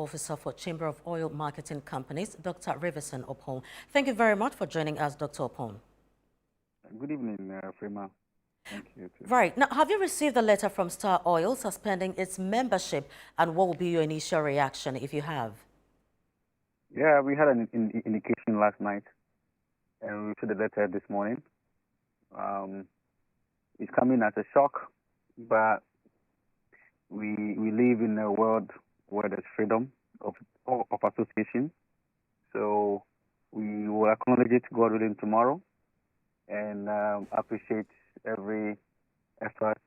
Officer for Chamber of Oil Marketing Companies, Dr. Riverson Oppong. Thank you very much for joining us, Dr. Oppong. Good evening, Freema. Thank you. Right. Now, have you received a letter from Star Oil suspending its membership, and what will be your initial reaction if you have? Yeah, we had an indication last night, and we received the letter this morning. It's coming as a shock, but we live in a world where there's freedom of association. So we will acknowledge it, God willing, tomorrow, and appreciate every effort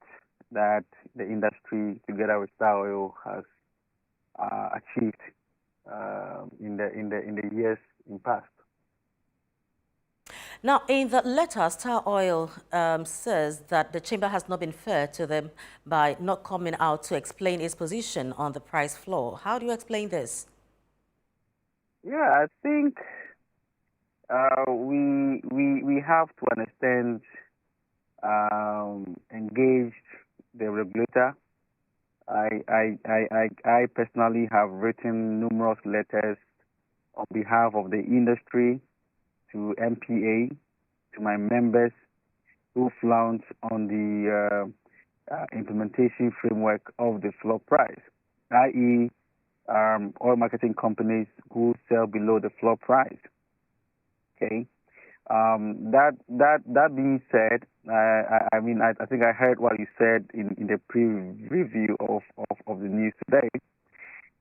that the industry, together with Star Oil, has achieved in the years in past. Now, in the letter, Star Oil says that the chamber has not been fair to them by not coming out to explain its position on the price floor. How do you explain this? Yeah, I think we have to understand, engage the regulator. I personally have written numerous letters on behalf of the industry to MPA, to my members who flounced on the implementation framework of the floor price, i.e., oil marketing companies who sell below the floor price. Okay. That being said, I think I heard what you said in the pre-review of the news today.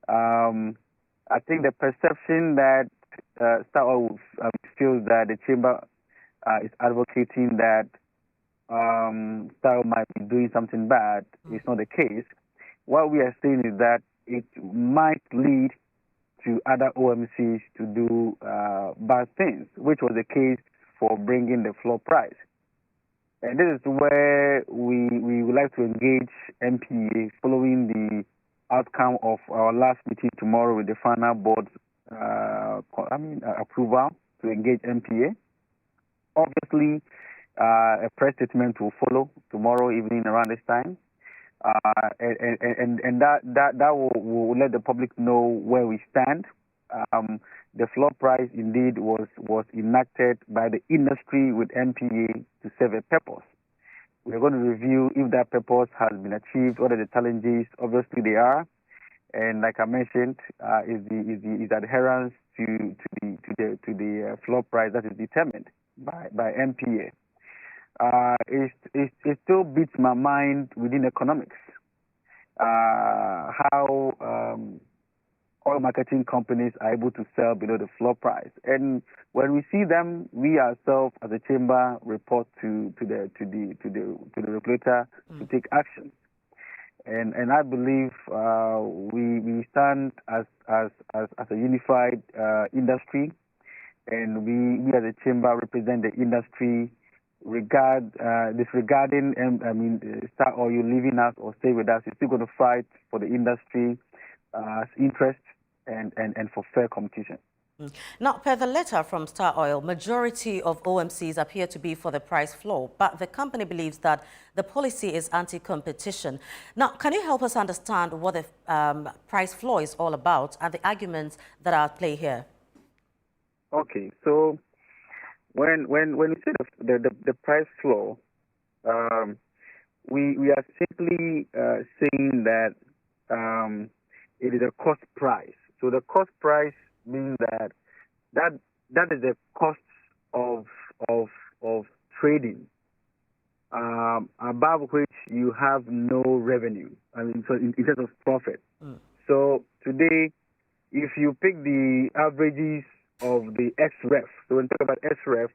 I think the perception that Star Oil feels that the chamber is advocating that Star Oil might be doing something bad is not the case. What we are saying is that it might lead to other OMCs to do bad things, which was the case for bringing the floor price. And this is where we would like to engage MPA following the outcome of our last meeting tomorrow with the final board approval to engage MPA. Obviously, a press statement will follow tomorrow evening around this time. And that will let the public know where we stand. The floor price indeed was enacted by the industry with MPA to serve a purpose. We're going to review if that purpose has been achieved, what are the challenges. Obviously they are, and like I mentioned, is adherence to the floor price that is determined by MPA. It still beats my mind within economics how oil marketing companies are able to sell below the floor price, and when we see them, we ourselves as a chamber report to the regulator to take action. And I believe we stand as a unified industry, and we as a chamber represent the industry. Disregarding Star Oil leaving us or stay with us, is still going to fight for the industry interest and for fair competition. Now, per the letter from Star Oil, majority of OMCs appear to be for the price floor, but the company believes that the policy is anti-competition. Now, can you help us understand what the price floor is all about and the arguments that are at play here? Okay, so when we say the price floor, we are simply saying that it is a cost price. So the cost price means that is the cost of trading, above which you have no revenue. So in terms of profit. So today, if you pick the averages of the SREF, so when we talk about SREF,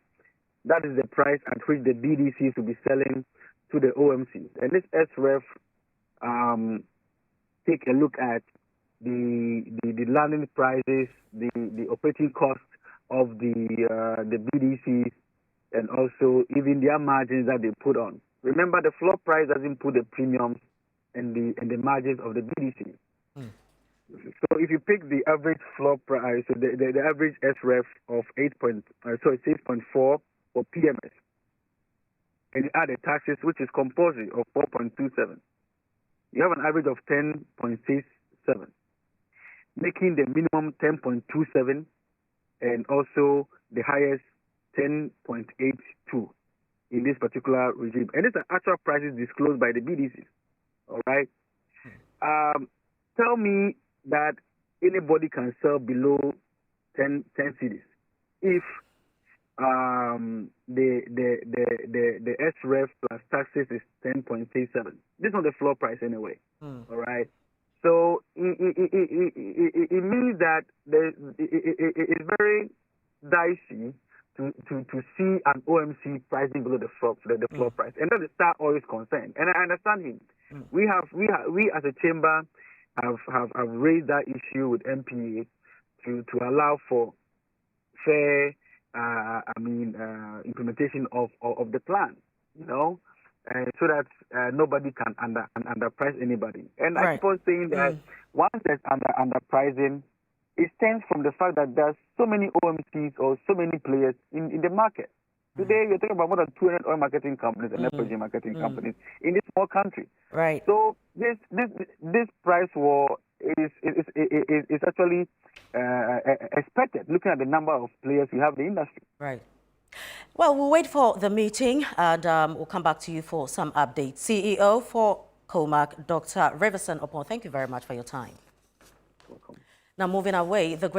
that is the price at which the BDCs will be selling to the OMCs. And this SREF take a look at the landing prices, the operating cost of the BDCs, and also even their margins that they put on. Remember, the floor price doesn't put the premiums and the margins of the BDC. So if you pick the average floor price, so the average SREF of 6.4 for PMS, and you add the taxes, which is compulsory, of 4.27, you have an average of 10.67. making the minimum 10.27 and also the highest 10.82 in this particular regime. And these are actual prices disclosed by the BDCs. All right. Tell me that anybody can sell below 10 cedis if the SREF plus taxes is 10.37. This is not the floor price anyway. All right. So it means that it's very dicey to see an OMC pricing below the floor price, and that's the Star Oil's concern. And I understand him. We as a chamber have raised that issue with MPA to allow for fair implementation of the plan, so that nobody can underprice anybody. And I keep on saying that once there's underpricing, it stems from the fact that there's so many OMCs or so many players in the market. Today, we're talking about more than 200 oil marketing companies and LPG marketing companies in this small country. Right. So this price war is actually expected, looking at the number of players we have in the industry. Right. Well, we'll wait for the meeting and we'll come back to you for some updates. CEO for COMAC, Dr. Riverson Oppong, thank you very much for your time. Welcome. Now, moving away, the great